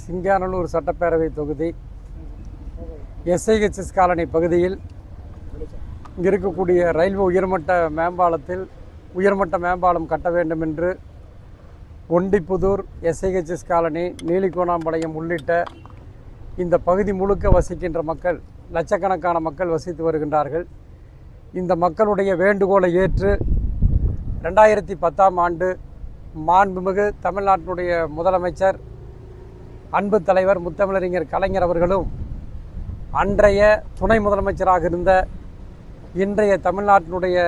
சிங்காநல்லூர் சட்டப்பேரவை தொகுதி SIHS colony பகுதியில் இங்கே இருக்கக்கூடிய ரயில்வே உயர்மட்ட மேம்பாலத்தில் உயர்மட்ட மேம்பாலம் கட்ட வேண்டும் என்று ஒண்டிப்புதூர் எஸ்ஐஹெச்எஸ் காலனி நீலிகோணாம்பாளையம் உள்ளிட்ட இந்த பகுதி முழுக்க வசிக்கின்ற மக்கள், லட்சக்கணக்கான மக்கள் வசித்து வருகின்றார்கள். இந்த மக்களுடைய வேண்டுகோளை ஏற்று 2010ஆம் ஆண்டு மாண்புமிகு தமிழ்நாட்டினுடைய முதலமைச்சர் அன்பு தலைவர் முத்தமிழறிஞர் கலைஞர் அவர்களும் அன்றைய துணை முதலமைச்சராக இருந்த இன்றைய தமிழ்நாட்டினுடைய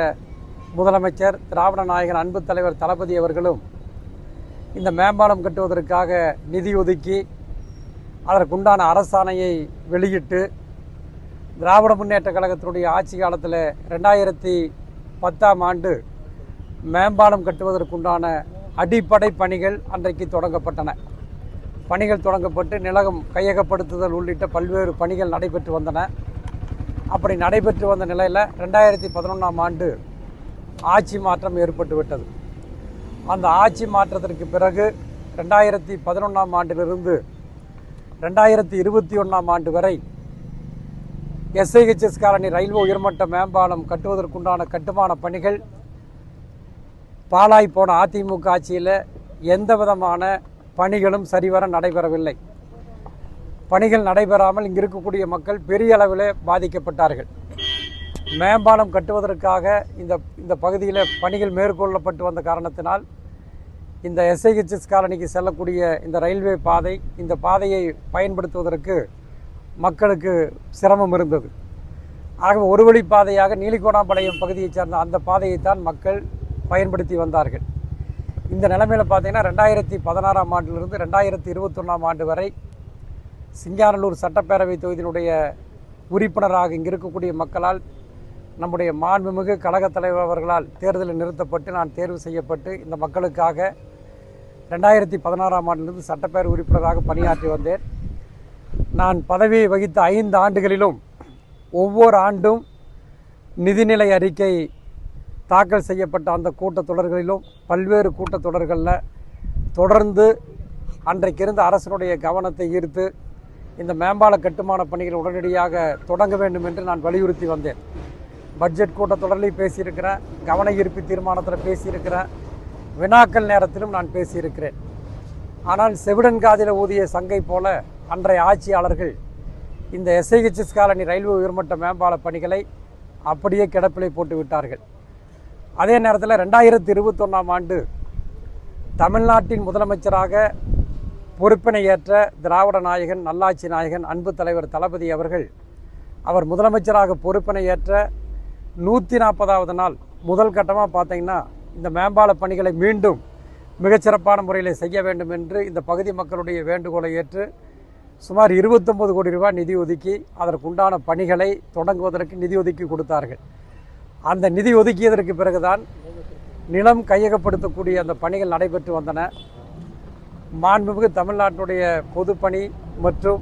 முதலமைச்சர் திராவிட நாயகன் அன்பு தலைவர் தளபதி அவர்களும் இந்த மேம்பாலம் கட்டுவதற்காக நிதி ஒதுக்கி அதற்குண்டான அரசாணையை வெளியிட்டு திராவிட முன்னேற்ற கழகத்தினுடைய ஆட்சி காலத்தில் 2010ஆம் ஆண்டு மேம்பாலம் கட்டுவதற்குண்டான அடிப்படை பணிகள் அன்றைக்கு தொடங்கப்பட்டன. பணிகள் தொடங்கப்பட்டு நிலம் கையகப்படுத்துதல் உள்ளிட்ட பல்வேறு பணிகள் நடைபெற்று வந்தன. அப்படி நடைபெற்று வந்த நிலையில் 2011ஆம் ஆண்டு ஆட்சி மாற்றம் ஏற்பட்டுவிட்டது. அந்த ஆட்சி மாற்றத்திற்கு பிறகு 2011ஆம் ஆண்டிலிருந்து 2021ஆம் ஆண்டு வரை எஸ்ஐஹெச்எஸ் காலனி ரயில்வே உயர்மட்ட மேம்பாலம் கட்டுவதற்குண்டான கட்டுமான பணிகள் பாழாய் போன அதிமுக ஆட்சியில் எந்த விதமான பணிகளும் சரிவர நடைபெறவில்லை. பணிகள் நடைபெறாமல் இங்கு இருக்கக்கூடிய மக்கள் பெரிய அளவில் பாதிக்கப்பட்டார்கள். மேம்பாலம் கட்டுவதற்காக இந்த பகுதியில் பணிகள் மேற்கொள்ளப்பட்டு வந்த காரணத்தினால் இந்த எஸ்ஐஹெச்எஸ் காலனிக்கு செல்லக்கூடிய இந்த ரயில்வே பாதை, இந்த பாதையை பயன்படுத்துவதற்கு மக்களுக்கு சிரமம் இருந்தது. ஆகவே ஒரு வழி பாதையாக நீலிகோணாம்பாளையம் பகுதியைச் சேர்ந்த அந்த பாதையைத்தான் மக்கள் பயன்படுத்தி வந்தார்கள். இந்த நிலைமையில் பார்த்தீங்கன்னா 2016ஆம் ஆண்டிலிருந்து 2021ஆம் ஆண்டு வரை சிங்காநல்லூர் சட்டப்பேரவை தொகுதியினுடைய உறுப்பினராக இங்கு இருக்கக்கூடிய மக்களால் நம்முடைய மாண்புமிகு கழகத் தலைவர் அவர்களால் தேர்தலில் நிறுத்தப்பட்டு நான் தேர்வு செய்யப்பட்டு இந்த மக்களுக்காக 2016ஆம் ஆண்டிலிருந்து சட்டப்பேரவை உறுப்பினராக பணியாற்றி வந்தேன். நான் பதவியை வகித்த 5 ஆண்டுகளிலும் ஒவ்வொரு ஆண்டும் நிதிநிலை அறிக்கை தாக்கல் செய்யப்பட்ட அந்த கூட்டத்தொடர்களிலும் பல்வேறு கூட்டத்தொடர்களில் தொடர்ந்து அன்றைக்கு இருந்த அரசனுடைய கவனத்தை ஈர்த்து இந்த மேம்பால கட்டுமான பணிகள் உடனடியாக தொடங்க வேண்டும் என்று நான் வலியுறுத்தி வந்தேன். பட்ஜெட் கூட்டத்தொடரில் பேசியிருக்கிறேன், கவன ஈர்ப்பு தீர்மானத்தில் பேசியிருக்கிறேன், வினாக்கள் நேரத்திலும் நான் பேசியிருக்கிறேன். ஆனால் செவிடன் காதில் ஊதிய சங்கை போல அன்றைய ஆட்சியாளர்கள் இந்த எஸ்ஐஹெச்எஸ் காலனி ரயில்வே உயர்மட்ட மேம்பால பணிகளை அப்படியே கிடப்பிலை போட்டு விட்டார்கள். அதே நேரத்தில் 2021ஆம் ஆண்டு தமிழ்நாட்டின் முதலமைச்சராக பொறுப்பினை ஏற்ற திராவிட நாயகன் நல்லாட்சி நாயகன் அன்பு தலைவர் தளபதி அவர்கள் அவர் முதலமைச்சராக பொறுப்பினை ஏற்ற 140வது நாள் முதல் கட்டமாக பார்த்தீங்கன்னா இந்த மேம்பால பணிகளை மீண்டும் மிகச்சிறப்பான முறையில் செய்ய வேண்டும் என்று இந்த பகுதி மக்களுடைய வேண்டுகோளை ஏற்று சுமார் 29 கோடி ரூபாய் நிதி ஒதுக்கி அதற்குண்டான பணிகளை தொடங்குவதற்கு நிதி ஒதுக்கி கொடுத்தார்கள். அந்த நிதி ஒதுக்கியதற்கு பிறகுதான் நிலம் கையகப்படுத்தக்கூடிய அந்த பணிகள் நடைபெற்று வந்தன. மாண்புமிகு தமிழ்நாட்டினுடைய பொதுப்பணி மற்றும்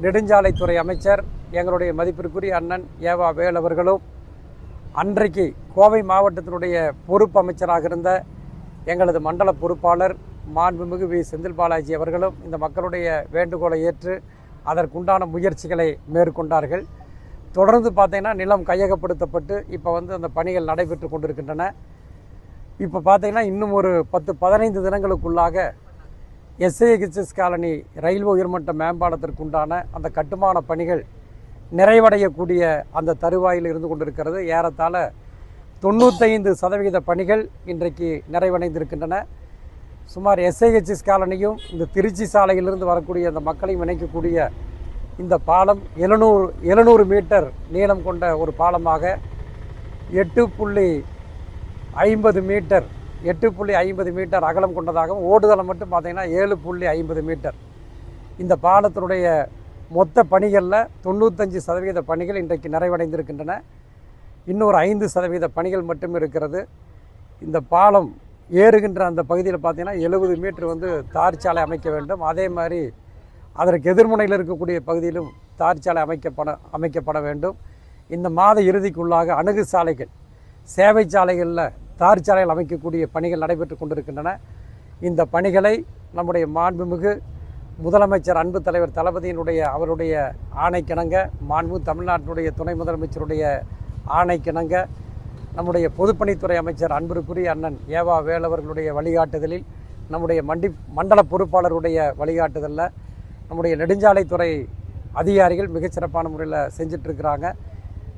நெடுஞ்சாலைத்துறை அமைச்சர் எங்களுடைய மதிப்பிற்குரிய அண்ணன் ஏவா வேல் அவர்களும் அன்றைக்கு கோவை மாவட்டத்தினுடைய பொறுப்பு அமைச்சராக இருந்த எங்களது மண்டல பொறுப்பாளர் மாண்புமிகு வி செந்தில் பாலாஜி அவர்களும் இந்த மக்களுடைய வேண்டுகோளை ஏற்று அதற்குண்டான முயற்சிகளை மேற்கொண்டார்கள். தொடர்ந்து பார்த்தீங்கன்னா நிலம் கையகப்படுத்தப்பட்டு இப்போ அந்த பணிகள் நடைபெற்று கொண்டிருக்கின்றன. இப்போ பார்த்தீங்கன்னா இன்னும் ஒரு 10-15 தினங்களுக்குள்ளாக எஸ்ஐஹெச்எஸ் காலனி ரயில்வே உயர்மட்ட மேம்பாலத்திற்குண்டான அந்த கட்டுமான பணிகள் நிறைவடையக்கூடிய அந்த தருவாயில் இருந்து கொண்டிருக்கிறது. ஏறத்தாழ 95% பணிகள் இன்றைக்கு நிறைவடைந்திருக்கின்றன. சுமார் எஸ்ஐஹெச்எஸ் காலனியும் இந்த திருச்சி சாலையிலிருந்து வரக்கூடிய அந்த மக்களையும் இணைக்கக்கூடிய இந்த பாலம் 700 மீட்டர் நீளம் கொண்ட ஒரு பாலமாக 8.50 மீட்டர் அகலம் கொண்டதாகவும் ஓடுதளம் மட்டும் பார்த்தீங்கன்னா 7.50 மீட்டர். இந்த பாலத்தினுடைய மொத்த பணிகளில் 95% பணிகள் இன்றைக்கு நிறைவடைந்திருக்கின்றன. இன்னொரு 5% பணிகள் மட்டும் இருக்கிறது. இந்த பாலம் ஏறுகின்ற அந்த பகுதியில் பார்த்தீங்கன்னா 70 மீட்டர் தார் சாலை அமைக்க வேண்டும். அதே மாதிரி அதற்கு எதிர்முனையில் இருக்கக்கூடிய பகுதியிலும் தார் சாலை அமைக்கப்பட வேண்டும். இந்த மாத இறுதிக்குள்ளாக அணுகு சாலைகள், சேவை சாலைகளில் தார் சாலைகள் அமைக்கக்கூடிய பணிகள் நடைபெற்று கொண்டிருக்கின்றன. இந்த பணிகளை நம்முடைய மாண்புமிகு முதலமைச்சர் அன்பு தலைவர் தளபதியினுடைய அவருடைய ஆணைக்கிணங்க, மாண்பு தமிழ்நாட்டினுடைய துணை முதலமைச்சருடைய ஆணைக்கிணங்க, நம்முடைய பொதுப்பணித்துறை அமைச்சர் அன்பிற்குரிய அண்ணன் ஏவா வேலவர்களுடைய வழிகாட்டுதலில், நம்முடைய மண்டல பொறுப்பாளருடைய வழிகாட்டுதலில், நம்முடைய நெடுஞ்சாலைத்துறை அதிகாரிகள் மிகச்சிறப்பான முறையில் செஞ்சிட்ருக்கிறாங்க.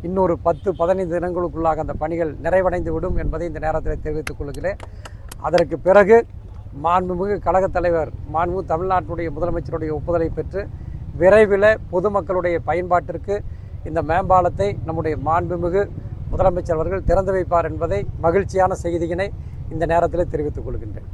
இன்னொரு 10-15 தினங்களுக்குள்ளாக அந்த பணிகள் நிறைவடைந்து விடும் என்பதை இந்த நேரத்தில் தெரிவித்துக் கொள்கிறேன். அதற்கு பிறகு மாண்புமிகு கழகத் தலைவர் மாண்பு தமிழ்நாட்டுடைய முதலமைச்சருடைய ஒப்புதலை பெற்று விரைவில் பொதுமக்களுடைய பயன்பாட்டிற்கு இந்த மேம்பாலத்தை நம்முடைய மாண்புமிகு முதலமைச்சர் அவர்கள் திறந்து வைப்பார் என்பதை மகிழ்ச்சியான செய்தியினை இந்த நேரத்தில் தெரிவித்துக் கொள்கின்றேன்.